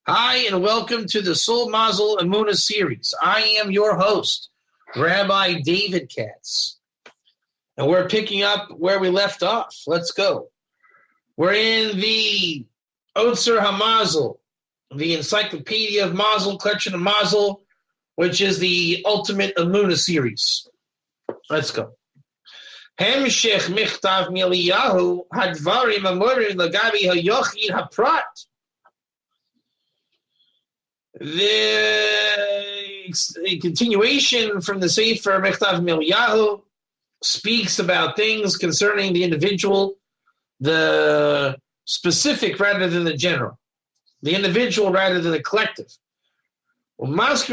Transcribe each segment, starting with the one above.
Hi, and welcome to the Soul Mazal Emunah series. I am your host, Rabbi David Katz. And we're picking up where we left off. Let's go. We're in the Otzer HaMazal, the Encyclopedia of Mazal, Collection of Mazal, which is the Ultimate Emunah series. Let's go. Hemshech Michtav Miliyahu Hadvarim Amurim Lagabi HaYochid HaPrat. The continuation from the Sefer Mechtav Miliyahu speaks about things concerning the individual, the specific rather than the general, the individual rather than the collective. It's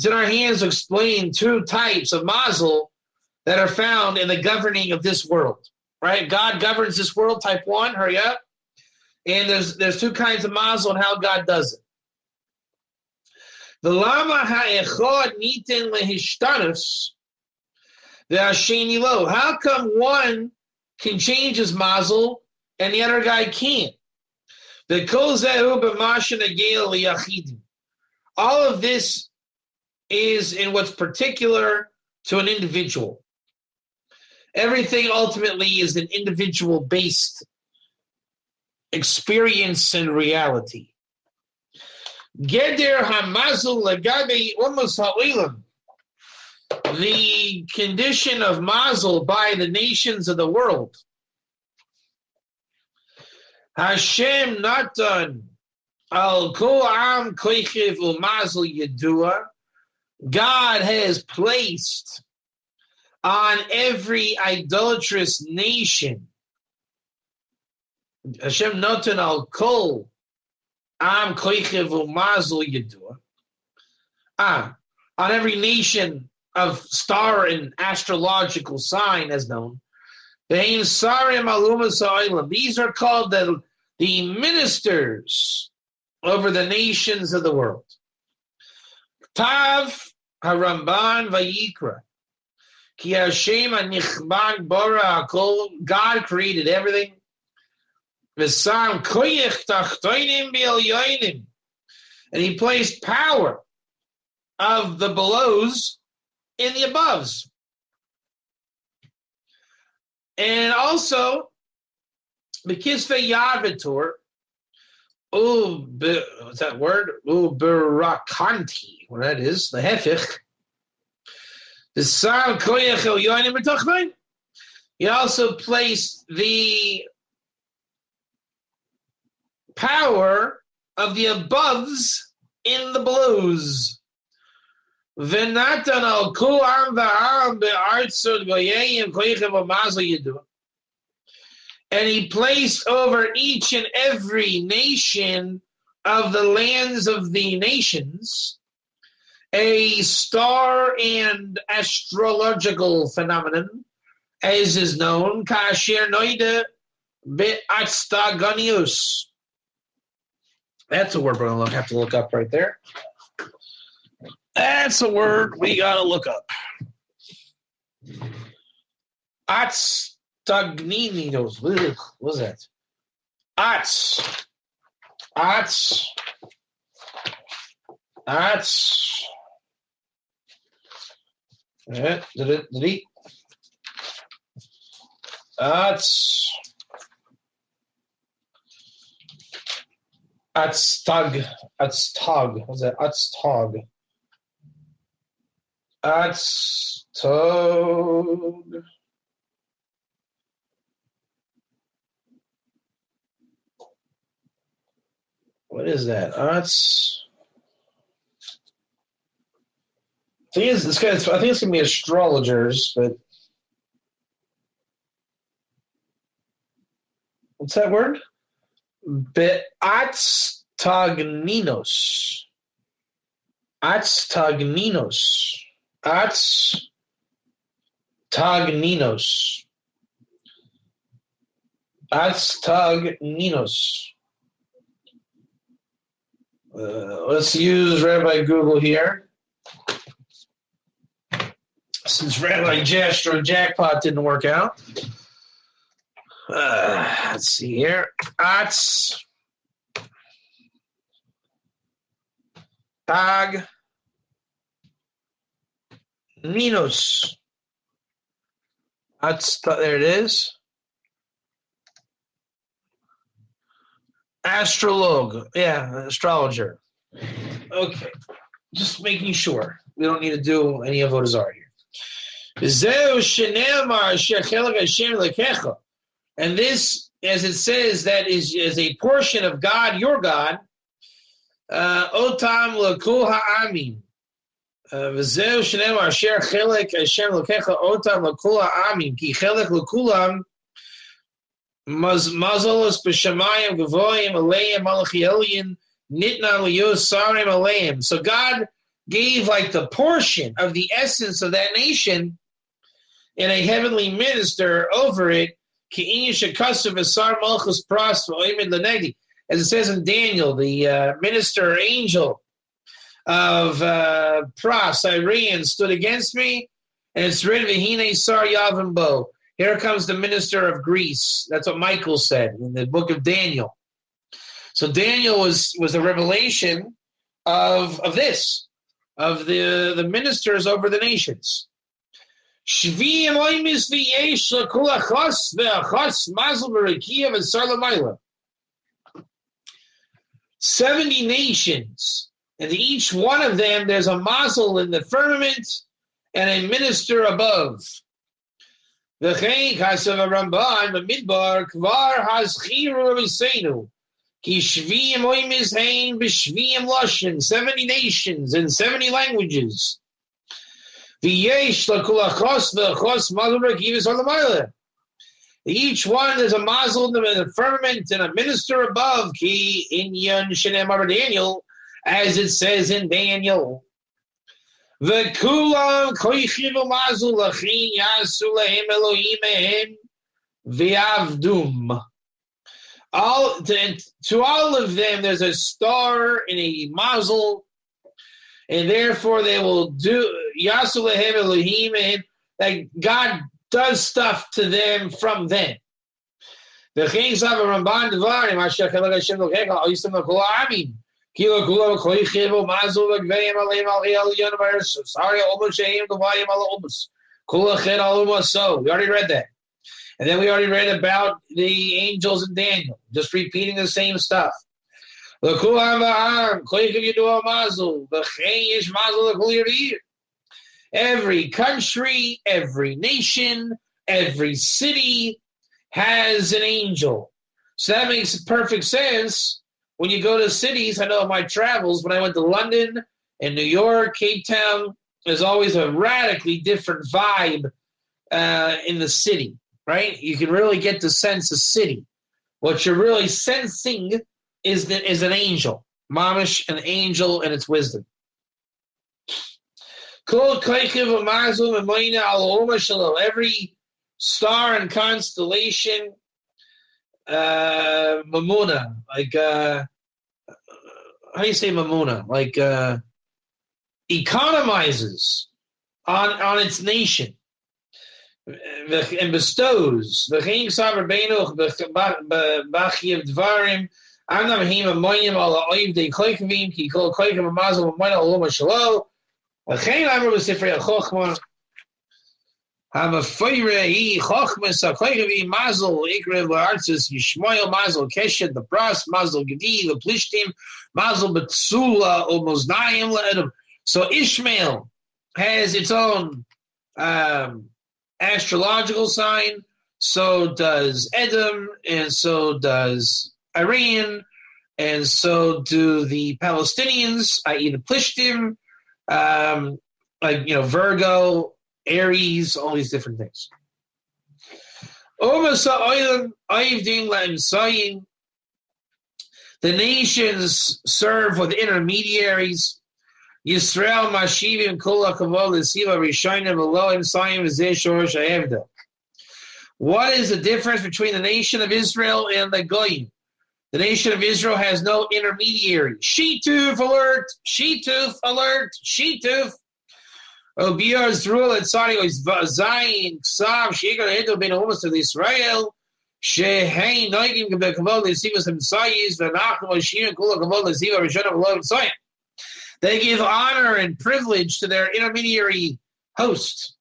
in our hands to explain two types of Mazal that are found in the governing of this world. Right? God governs this world, type 1, hurry up. And there's two kinds of Mazal and how God does it. The lama ha'echad nitin lehishtanus the hasheni lo. How come one can change his Mazal and the other guy can't? The kol zehu b'mashen agel liyachidim. All of this is in what's particular to an individual. Everything ultimately is an individual-based experience and reality. Geder hamazul lagabe umus ha'ilam. The condition of Mazal by the nations of the world. Hashem natan al kol am koichiv u'mazal yedua. God has placed on every idolatrous nation Hashem noten al kol am koichev u'mazal yedua. On every nation of star and astrological sign as known. These are called the ministers over the nations of the world. Tav haramban vayikra. Ki Hashem anichban bara hakol. God created everything. And he placed power of the belows in the aboves. And also, the Kisve Yavitor, what's that word? Uberakanti, what that is, the Hefich. The Sam Koyach El Yoinim B'Tachnain. He also placed the power of the aboves in the belows. And he placed over each and every nation of the lands of the nations a star and astrological phenomenon, as is known, kasher noida be'atstaganius. That's a word we're going to have to look up right there. That's a word we got to look up. Atstagninios. What's that? Atstag. What's that? Atstag. What is that? I think it's going to be astrologers, but what's that word? Atstagninos. Atstagninos. Atstagninos. Atstagninos. Let's use Rabbi Google here. Since Rabbi Jestro Jackpot didn't work out. Let's see here. Atz. Tag. Minus. There it is. Astrologue. Yeah, astrologer. Okay. Just making sure. We don't need to do any of what are here. And this, as it says, that is a portion of God, your God. Otam l'kul ha'amim. V'zeu shenem asher chelek Hashem l'kecha otam l'kul ha'amim. Ki chelek l'kulam mazalos b'shamayim gavoyim aleim malachi elyin nitna l'yos sarim aleim. So God gave like the portion of the essence of that nation and a heavenly minister over it. As it says in Daniel, the minister or angel of Pras, Iran, stood against me, and it's written, V'hine sar yavim bo. Here comes the minister of Greece. That's what Michael said in the book of Daniel. So Daniel was a revelation of this, of the ministers over the nations. 70 nations, and each one of them there's a Mazal in the firmament and a minister above. Ki 70 nations and 70 languages. Each one there's a Mazal in the firmament and a minister above. Ki inyan shenemar Daniel, as it says in Daniel. V'kulam koichim u'mazul lachin yasu lehem Elohim mehem v'avdum. To all of them there's a star and a Mazal, and therefore they will do yasu lehem Elohim mehem, that God does stuff to them from them. The kings of Ramban Devarim, Asher Chelek Hashem Lokeka, Oyisem L'Kol Ha'amim, Kilo Kula V'Kol Yichiv Mazul V'Gveim Aleim Al Chiyal Yon V'Eretz Sari Omus Sheim Gavayim Al Omus Kula Chet Al Umas. So we already read that, and then we already read about the angels in Daniel, just repeating the same stuff. L'Kulam V'Am Kol Yichiv Yidua Mazul V'Chein Yish Mazul L'Kol Yirir. Every country, every nation, every city has an angel. So that makes perfect sense when you go to cities. I know in my travels, when I went to London and New York, Cape Town, there's always a radically different vibe in the city, right? You can really get the sense of city. What you're really sensing is an angel. Mamish, an angel and its wisdom. Every star and constellation, Emunah, like how do you say Emunah? Like economizes on its nation and bestows. L'chein amar b'sifrei HaChochma, Hamafayre Chochmas HaKoyrevi Mazal Ikrev La'artzis Yishmael Mazal Keshet the Pras Mazal Gedi the Plishtim Mazal Betsula O Moznayim La'edom. So Ishmael has its own astrological sign. So does Edom, and so does Iran, and so do the Palestinians, i.e. the Plishtim. Virgo, Aries, all these different things. The nations serve with intermediaries. Yisrael Mashivim Kol HaKavod L'Siva Rishayim V'Loim Sayim V'Zeh Shorosh HaEvda. What is the difference between the nation of Israel and the Goyim? The nation of Israel has no intermediary. Shituf alert! Shituf alert! Shituf! Obiyar Zrul et Sari Zayin Ksav Shigar Edo Ben Omas of Israel Shehein noigim kavod lesivas himsayis v'nachnu moshirin kula kavod lesiva rishona v'lo v'soyim. They give honor and privilege to their intermediary host.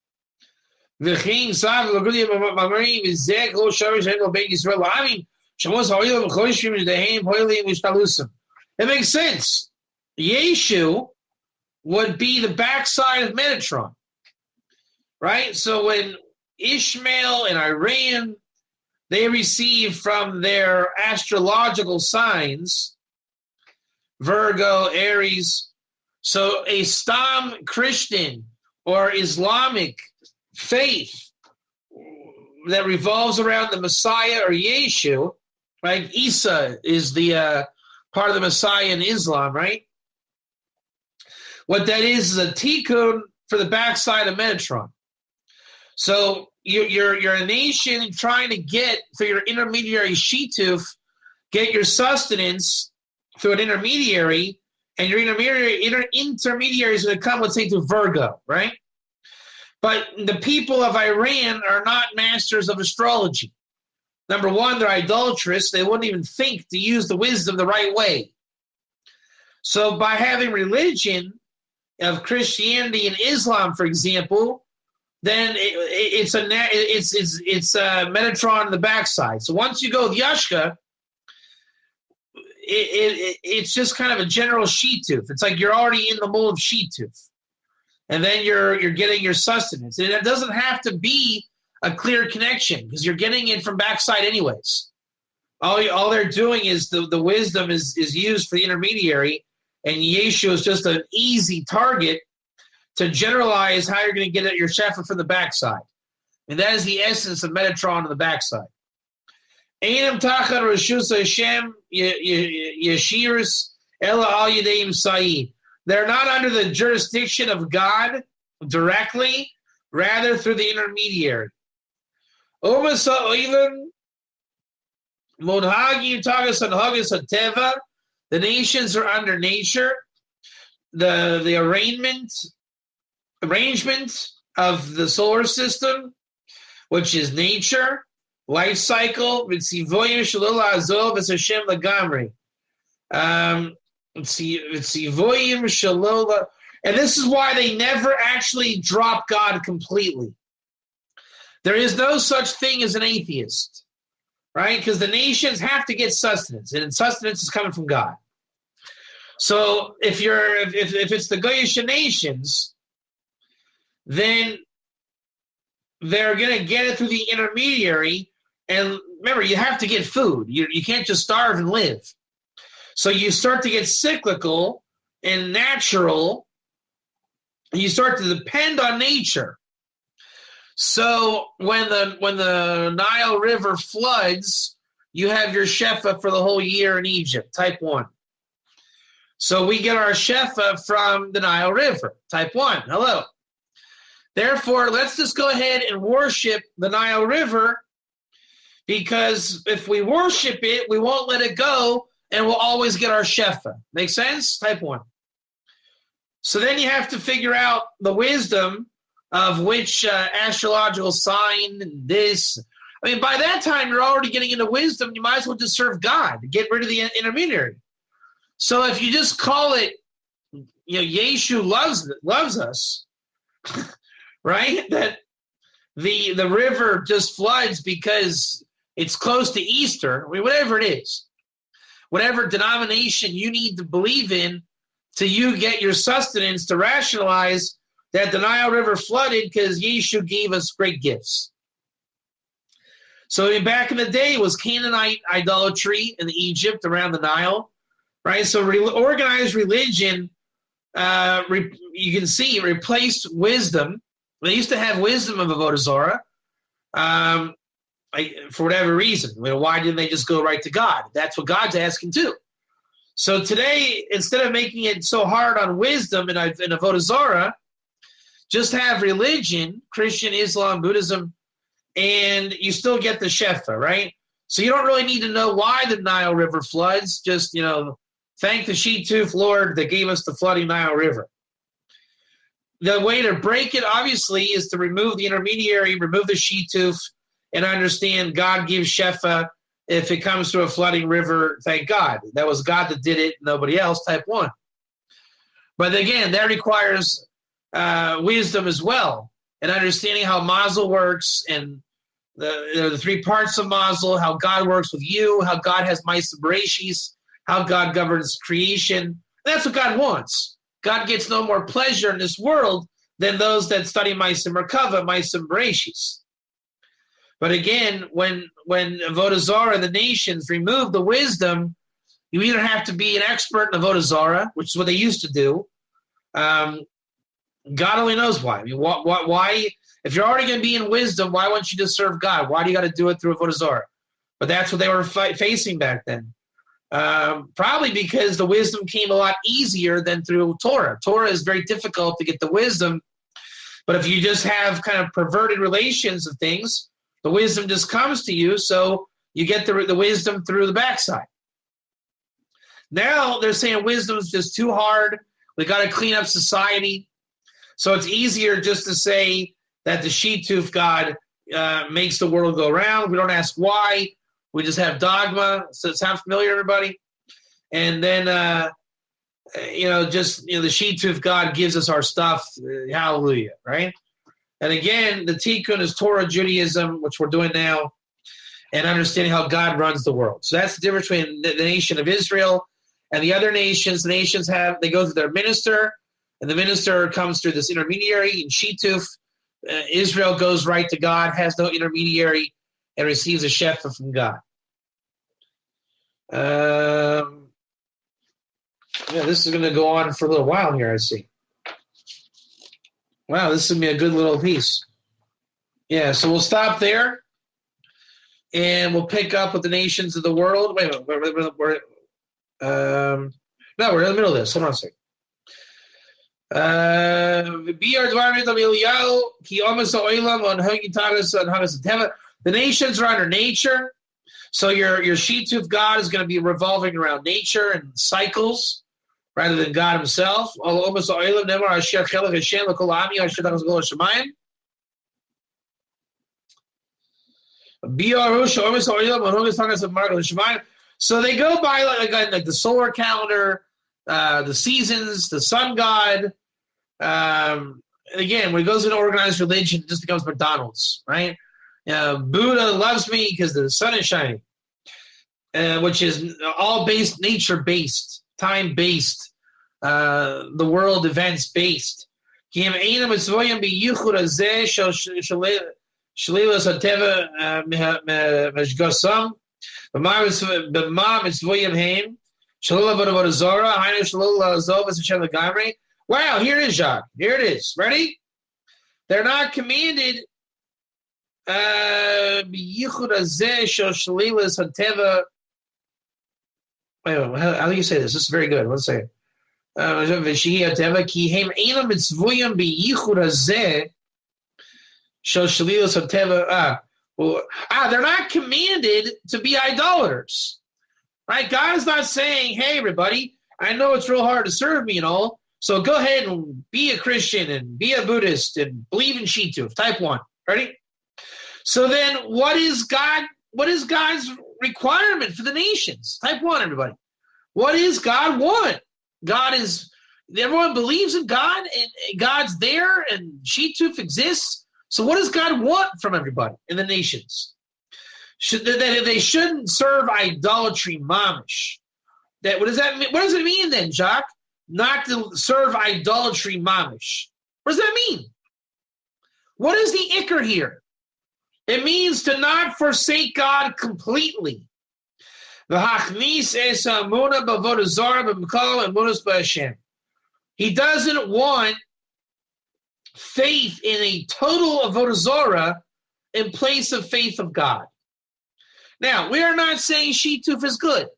V'chein sav v'gudi v'mamarim v'zeh kol sharish hegel beit Yisrael v'amim shemos ha'olim v'choshim v'deheim hoilim v'shtalusim. It makes sense. Yeshu would be the backside of Metatron, right? So when Ishmael and Iran, they receive from their astrological signs, Virgo, Aries. So a Stam Christian or Islamic faith that revolves around the Messiah or Yeshu, right? Isa is the part of the Messiah in Islam, right? What that is a tikkun for the backside of Metatron. So you're a nation trying to get through your intermediary shituf, get your sustenance through an intermediary, and your intermediary is going to come, let's say, to Virgo, right? But the people of Iran are not masters of astrology. Number one, they're idolatrous. They wouldn't even think to use the wisdom the right way. So by having religion of Christianity and Islam, for example, then it's Metatron on the backside. So once you go with Yashka, it's just kind of a general shituf. It's like you're already in the mold of shituf, and then you're getting your sustenance. And it doesn't have to be a clear connection because you're getting it from backside anyways. All they're doing is the wisdom is used for the intermediary, and Yeshu is just an easy target to generalize how you're going to get at your shefa from the backside. And that is the essence of Metatron on the backside. Einam tachat reshus Hashem yeshiris ela al yadeim sa'i. They're not under the jurisdiction of God directly, rather through the intermediary. Umasa oilim monhagim tagas and hagas hateva. The nations are under nature. The arrangement of the solar system, which is nature, life cycle, and this is why they never actually drop God completely. There is no such thing as an atheist, right? Because the nations have to get sustenance, and sustenance is coming from God. So if it's the Goyish nations, then they're going to get it through the intermediary. And remember, you have to get food. You can't just starve and live. So you start to get cyclical and natural. And you start to depend on nature. So when the Nile River floods, you have your shefa for the whole year in Egypt, type 1. So we get our shefa from the Nile River, type 1. Hello. Therefore, let's just go ahead and worship the Nile River, because if we worship it, we won't let it go, and we'll always get our shefa. Make sense? Type 1. So then you have to figure out the wisdom of which astrological sign and this. I mean, by that time, you're already getting into wisdom. You might as well just serve God. Get rid of the intermediary. So if you just call it, Yeshu loves us, right? That the river just floods because it's close to Easter. I mean, whatever it is, whatever denomination you need to believe in till you get your sustenance to rationalize that the Nile River flooded because Yeshu gave us great gifts. So back in the day, it was Canaanite idolatry in Egypt around the Nile, right? So organized religion, you can see, replaced wisdom. They used to have wisdom of Avodah Zarah for whatever reason. I mean, why didn't they just go right to God? That's what God's asking too. So today, instead of making it so hard on wisdom in Avodah Zarah, just have religion, Christian, Islam, Buddhism, and you still get the shefa, right? So you don't really need to know why the Nile River floods. Just, thank the sheet-tooth Lord that gave us the flooding Nile River. The way to break it, obviously, is to remove the intermediary, remove the sheet-tooth, and understand God gives Shefa. If it comes to a flooding river, thank God. That was God that did it, nobody else, type 1. But again, that requires wisdom as well, and understanding how Mazal works, and the 3 parts of Mazal, how God works with you, how God has Ma'aseh Bereshis, how God governs creation. That's what God wants. God gets no more pleasure in this world than those that study Ma'aseh Merkava, Ma'aseh Bereshis. But again, when Avodah Zarah and the nations remove the wisdom, you either have to be an expert in Avodah Zarah, which is what they used to do. God only knows why. I mean, why? If you're already going to be in wisdom, why won't you just serve God? Why do you got to do it through Avodah Zarah? But that's what they were facing back then. Probably because the wisdom came a lot easier than through Torah. Torah is very difficult to get the wisdom. But if you just have kind of perverted relations of things, the wisdom just comes to you, so you get the wisdom through the backside. Now they're saying wisdom is just too hard. We got to clean up society. So it's easier just to say that the Shituf God makes the world go round. We don't ask why. We just have dogma. So it sounds familiar, everybody? And then, the Shituf God gives us our stuff. Hallelujah, right? And again, the Tikkun is Torah Judaism, which we're doing now, and understanding how God runs the world. So that's the difference between the nation of Israel and the other nations. The nations they go through their minister, and the minister comes through this intermediary in Shituf. Israel goes right to God, has no intermediary, and receives a shefa from God. This is going to go on for a little while here, I see. Wow, this is going to be a good little piece. Yeah, so we'll stop there, and we'll pick up with the nations of the world. Wait a minute. We're in the middle of this. Hold on a second. The nations are under nature, so your Shituf God is going to be revolving around nature and cycles rather than God himself. So they go by like the solar calendar, the seasons, the sun god. Again, when it goes into organized religion, it just becomes McDonald's, right? Buddha loves me because the sun is shining, which is all based, nature-based, time-based, the world events-based. Wow, here it is, Jacques. Here it is. Ready? They're not commanded. Wait, how do you say this? This is very good. Let's say it. They're not commanded to be idolaters. Right? God is not saying, hey, everybody, I know it's real hard to serve me and all, so go ahead and be a Christian and be a Buddhist and believe in Shituf. Type 1. Ready? So then what is God's requirement for the nations? Type 1, everybody. What does God want? Everyone believes in God, and God's there, and Shituf exists. So what does God want from everybody in the nations? They shouldn't serve idolatry mamish. What does that mean? What does it mean then, Jacques? Not to serve idolatry mamish. What does that mean? What is the ikr here? It means to not forsake God completely. He doesn't want faith in a total avodah zarah in place of faith of God. Now, we are not saying Shituf is good.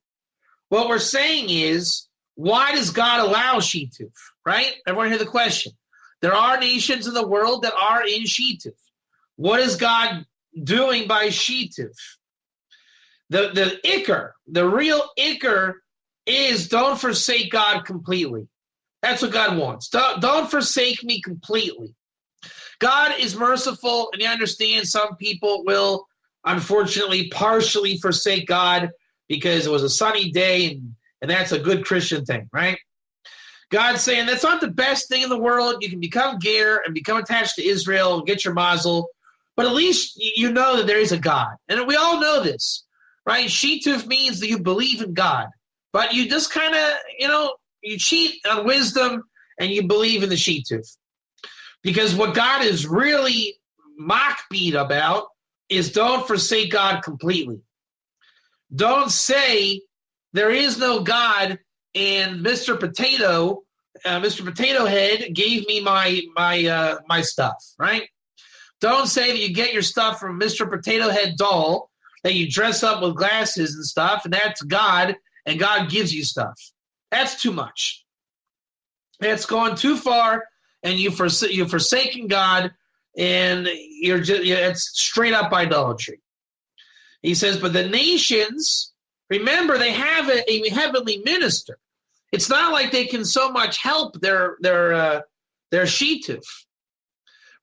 What we're saying is, why does God allow Shituf? Right? Everyone hear the question. There are nations in the world that are in Shituf. What is God doing by Shituf? The ikr, the real ikr is don't forsake God completely. That's what God wants. Don't forsake me completely. God is merciful, and you understand some people will unfortunately, partially forsake God because it was a sunny day, and that's a good Christian thing, right? God's saying that's not the best thing in the world. You can become Ger and become attached to Israel and get your Mazal, but at least you know that there is a God. And we all know this, right? Shituf means that you believe in God, but you just kind of, you cheat on wisdom and you believe in the Shituf. Because what God is really makbid about is don't forsake God completely. Don't say there is no God and Mr. Potato Head gave me my stuff, right? Don't say that you get your stuff from Mr. Potato Head doll, that you dress up with glasses and stuff, and that's God, and God gives you stuff. That's too much. That's gone too far, and you've forsaken God, and it's straight up idolatry. He says, but the nations, remember, they have a heavenly minister. It's not like they can so much help their shituf,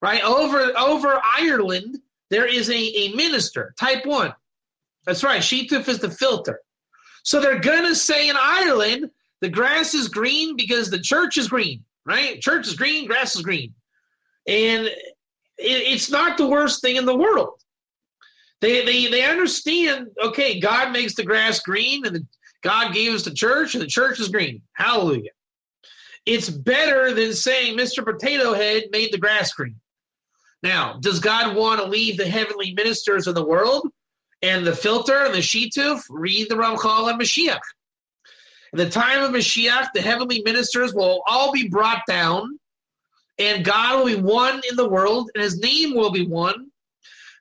right? Over Ireland, there is a minister, type 1. That's right, shituf is the filter. So they're going to say in Ireland, the grass is green because the church is green, right? Church is green, grass is green. And it's not the worst thing in the world. They understand, okay, God makes the grass green, and God gave us the church, and the church is green. Hallelujah. It's better than saying Mr. Potato Head made the grass green. Now, does God want to leave the heavenly ministers of the world and the filter and the shituf? Read the Ramchal and Mashiach. In the time of Mashiach, the heavenly ministers will all be brought down, and God will be one in the world, and his name will be one.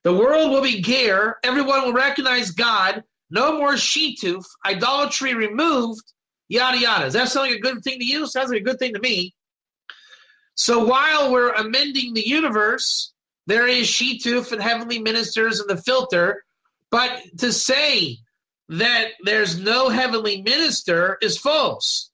The world will be Ger. Everyone will recognize God. No more shituf, idolatry removed, yada, yada. Does that sound like a good thing to you? Sounds like a good thing to me. So while we're amending the universe, there is shituf and heavenly ministers and the filter, but to say that there's no heavenly minister is false.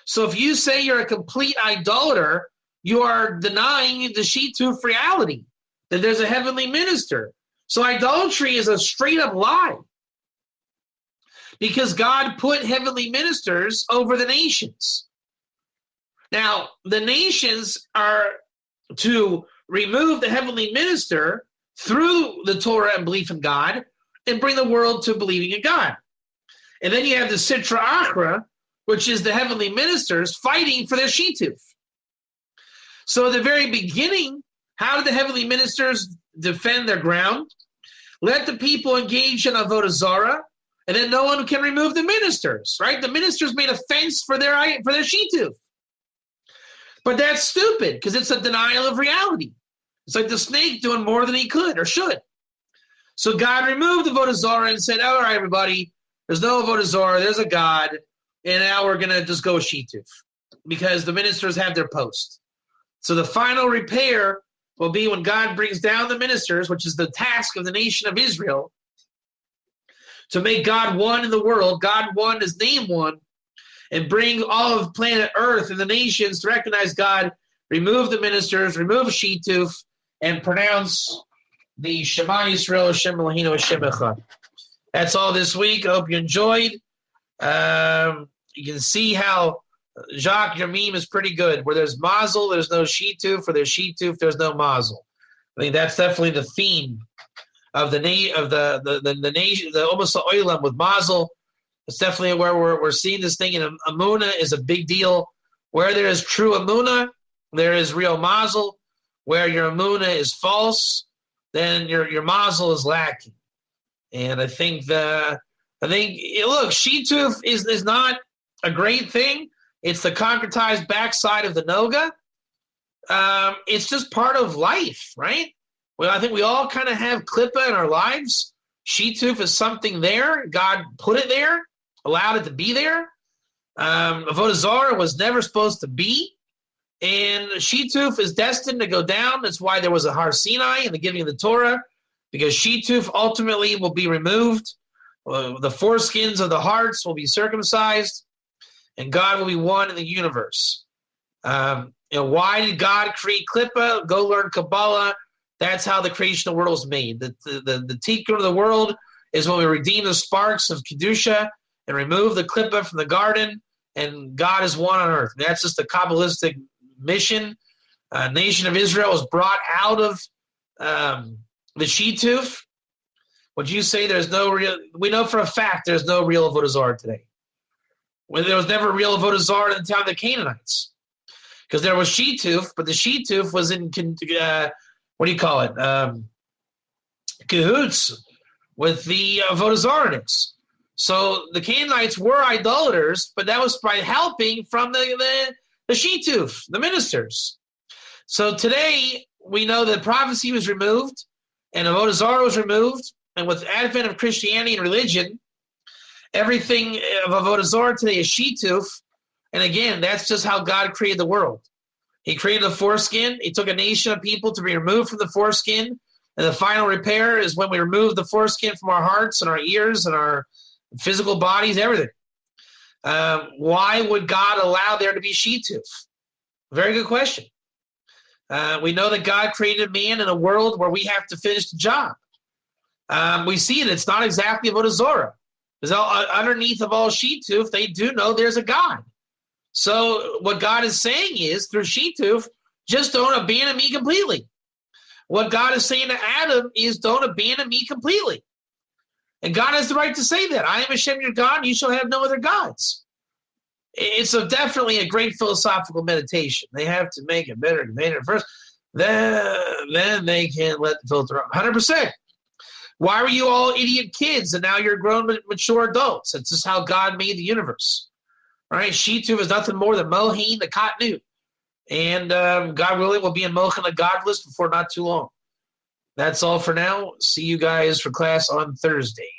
So if you say you're a complete idolater, you are denying the shituf reality, that there's a heavenly minister. So idolatry is a straight-up lie, because God put heavenly ministers over the nations. Now, the nations are to remove the heavenly minister through the Torah and belief in God and bring the world to believing in God. And then you have the Sitra Achra, which is the heavenly ministers fighting for their shituf. So at the very beginning, how did the heavenly ministers defend their ground? Let the people engage in Avodah Zarah, and then no one can remove the ministers, right? The ministers made a fence for their shituf. But that's stupid, because it's a denial of reality. It's like the snake doing more than he could or should. So God removed the Avodah Zarah and said, all right, everybody, there's no Avodah Zarah, there's a God, and now we're going to just go shituf, because the ministers have their post. So the final repair will be when God brings down the ministers, which is the task of the nation of Israel, to make God one in the world, God one, his name one, and bring all of planet Earth and the nations to recognize God, remove the ministers, remove shituf, and pronounce the Shema Yisrael, Hashem Eloheinu, Hashem Echad. That's all this week. I hope you enjoyed. You can see how, Jacques, your meme is pretty good. Where there's Mazal, there's no shituf. Where there's shituf, there's no Mazal. I think that's definitely the theme of the nation, the almost the oilam with Mazal. It's definitely where we're seeing this thing. And Emunah is a big deal. Where there is true Emunah, there is real Mazal. Where your Emunah is false, then your Mazal is lacking. And I think look, shituf is not a great thing. It's the concretized backside of the Noga. It's just part of life, right? Well, I think we all kind of have klippa in our lives. Shituf is something there. God put it there, allowed it to be there. Avodah Zarah was never supposed to be. And shituf is destined to go down. That's why there was a Har Sinai in the giving of the Torah, because shituf ultimately will be removed. The foreskins of the hearts will be circumcised, and God will be one in the universe. Why did God create Klippa? Go learn Kabbalah. That's how the creation of the world was made. The tikkun of the world is when we redeem the sparks of Kedusha and remove the klippah from the garden, and God is one on earth. That's just the Kabbalistic mission. Nation of Israel was brought out of the Shituf. Would you say there's no real? We know for a fact there's no real Avodah Zarah today. When there was never real Avodah Zarah in the time of the Canaanites, because there was Shituf, but the Shituf was in what do you call it? Cahoots with the Avodah Zarah. So the Canaanites were idolaters, but that was by helping from the Shituf, the ministers. So today we know that prophecy was removed and Avodah Zarah was removed, and with the advent of Christianity and religion, everything of Avodah Zarah today is Shituf. And again, that's just how God created the world. He created the foreskin. He took a nation of people to be removed from the foreskin. And the final repair is when we remove the foreskin from our hearts and our ears and our physical bodies, everything. Why would God allow there to be Shituf? Very good question. We know that God created man in a world where we have to finish the job. We see it. It's not exactly Avodah Zarah. Because underneath of all Shituf, they do know there's a God. So what God is saying is, through Shituf, just don't abandon me completely. What God is saying to Adam is, don't abandon me completely. And God has the right to say that. I am Hashem your God, and you shall have no other gods. It's definitely a great philosophical meditation. They have to make it better first. Then they can let the filter up. 100%. Why were you all idiot kids and now you're grown, mature adults? It's just how God made the universe. All right, Shituf is nothing more than Mohin, the Katnut. And God willing, we'll be in Mohin, the Godless, before not too long. That's all for now. See you guys for class on Thursday.